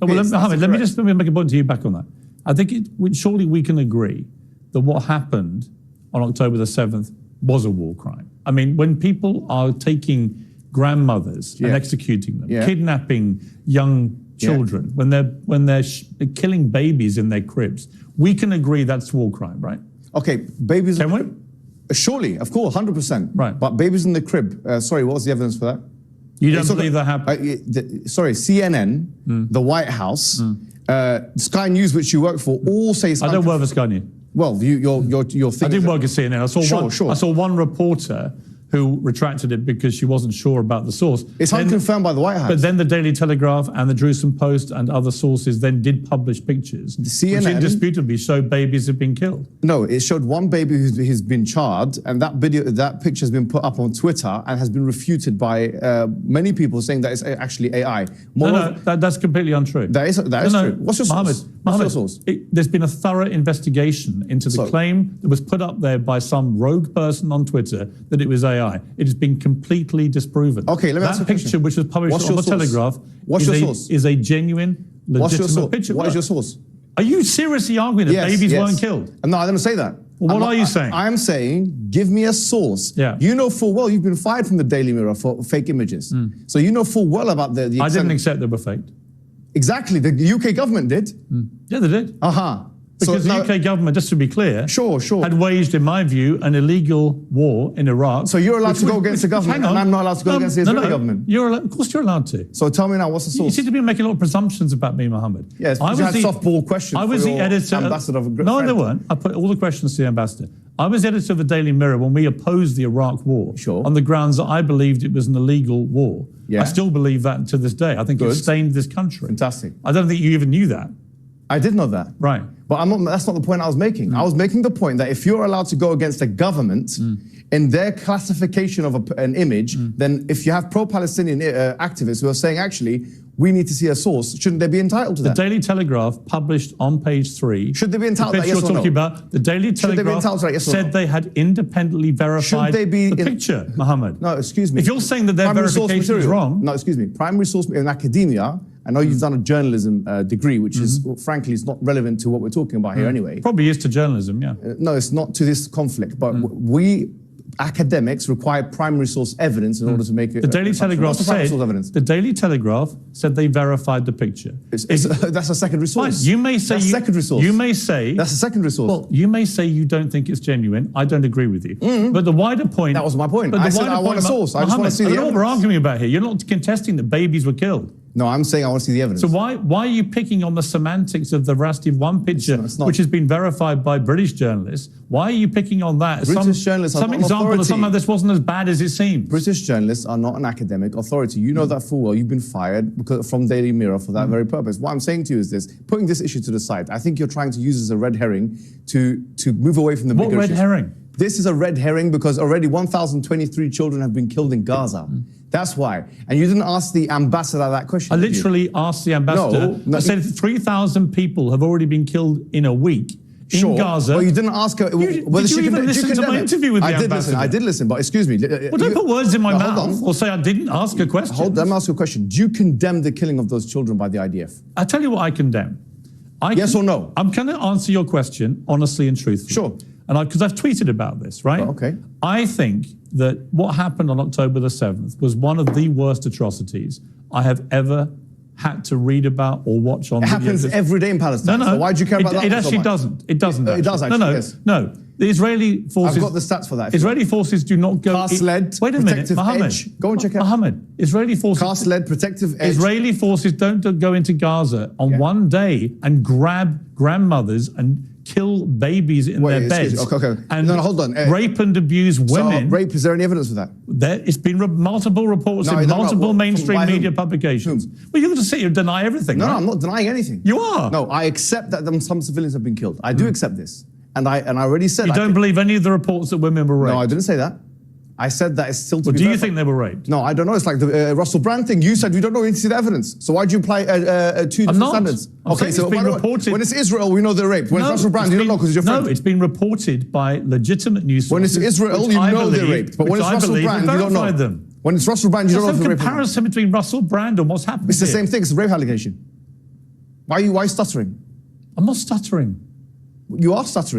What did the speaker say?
Well, Mohammed, let me make a point to you back on that. I think surely we can agree that what happened on October the 7th was a war crime. I mean, when people are taking grandmothers and executing them, kidnapping young children, when they're killing babies in their cribs, we can agree that's war crime, right? Okay, babies. Can we? Surely, of course, 100%. Right. But babies in the crib. Sorry, what was the evidence for that? You don't believe that happened? Sorry, CNN, the White House, Sky News, which you work for, all say. I don't work for Sky News. Well, your thing. I did work at CNN. I saw one reporter who retracted it because she wasn't sure about the source. It's unconfirmed by the White House. But then the Daily Telegraph and the Jerusalem Post and other sources then did publish pictures, which indisputably show babies have been killed. No, it showed one baby who's been charred, and that picture has been put up on Twitter and has been refuted by many people saying that it's actually AI. That's completely untrue. That is true. What's your source? What's your source? There's been a thorough investigation into the claim that was put up there by some rogue person on Twitter that it was AI. It has been completely disproven. Okay, let me ask you a question. Picture, which was published on the Telegraph, is a genuine, legitimate picture. What is your source? Are you seriously arguing that babies weren't killed? No, I didn't say that. Well, what are you saying? I'm saying, give me a source. You know full well you've been fired from the Daily Mirror for fake images. So you know full well about the I didn't accept they were faked. Exactly, the UK government did. Yeah, they did. Because the UK government, just to be clear, had waged, in my view, an illegal war in Iraq. So you're allowed to go against the government, and I'm not allowed to go against the Israeli government? Of course you're allowed to. So tell me now, what's the source? You seem to be making a lot of presumptions about me, Mohammed. Yes, I was the softball question. I was the editor. Ambassador of no, they weren't. I put all the questions to the ambassador. I was editor of the Daily Mirror when we opposed the Iraq war on the grounds that I believed it was an illegal war. I still believe that to this day. I think it stained this country. Fantastic. I don't think you even knew that. I did know that. Right. But that's not the point I was making. I was making the point that if you're allowed to go against a government in their classification of an image, then if you have pro-Palestinian activists who are saying, actually, we need to see a source, shouldn't they be entitled to that? The Daily Telegraph published on page 3. Should they be entitled to that, yes or no? You're talking about, the Daily Telegraph said they had independently verified the picture, Mohammed. No, excuse me. If you're saying that their verification is wrong. No, excuse me. Primary source in academia, I know you've done a journalism degree, which is, frankly, is not relevant to what we're talking about here anyway. Probably is to journalism, yeah. No, it's not to this conflict, but we academics require primary source evidence in order to make it. The Daily Telegraph said. The Daily Telegraph said they verified the picture. That's a secondary source. Fine. You may say that's secondary source. You may say that's a secondary source. Well, you may say you don't think it's genuine. I don't agree with you. But the wider point. That was my point. I said I want a source. I just want to see the evidence. I don't know what we're arguing about here. You're not contesting that babies were killed. No, I'm saying I want to see the evidence. So why are you picking on the semantics of the veracity of one picture, which has been verified by British journalists? Why are you picking on that? British journalists are not an example authority. Of somehow this wasn't as bad as it seems. British journalists are not an academic authority. You know that full well. You've been fired from Daily Mirror for that very purpose. What I'm saying to you is this: putting this issue to the side, I think you're trying to use it as a red herring to move away from the bigger issues. What red herring? This is a red herring because already 1,023 children have been killed in Gaza. That's why. And you didn't ask the ambassador that question. I literally asked the ambassador. I said 3,000 people have already been killed in a week in Gaza. Well, you didn't ask her whether she even listen to my interview with the ambassador. I did listen, but excuse me. Well, don't put words in my mouth or say I didn't ask a question. Let me ask you a question. Do you condemn the killing of those children by the IDF? I tell you what I condemn. Yes or no? I'm going to answer your question honestly and truthfully. Sure. And because I've tweeted about this, right? Oh, okay. I think that what happened on October the 7th was one of the worst atrocities I have ever had to read about or watch on. It happens every day in Palestine. No. So why do you care about that? It actually doesn't. It doesn't. It does actually. Yes. No. The Israeli forces. I've got the stats for that. Israeli forces do not go. Cast-led, wait a minute, Mohammed. Edge. Go and check it out. Mohammed. Israeli forces. Cast-led, protective edge. Israeli forces don't go into Gaza on one day and grab grandmothers and kill babies in their beds. Okay. And hold on. Rape and abuse women. So rape, is there any evidence for that? It's been multiple reports in multiple mainstream media publications. Well, you're going to sit here and deny everything, No, right? I'm not denying anything. You are. No, I accept that some civilians have been killed. I do accept this. And I already said... You don't believe any of the reports that women were raped? No, I didn't say that. I said that it's still to be do you think they were raped? No, I don't know. It's like the Russell Brand thing. You said we don't know. We need to see the evidence. So why do you apply two different standards? Okay, so when it's Israel, we know they're raped. When it's Russell Brand, you don't know because you're friend. No, it's been reported by legitimate news sources. When it's Israel, you know they're raped. But when it's Russell Brand, you don't know. When it's Russell Brand, you don't know if they're raped. There's no comparison between Russell Brand and what's happened. It's the same thing. It's a rape allegation. Why are you stuttering? I'm not stuttering. You are stuttering.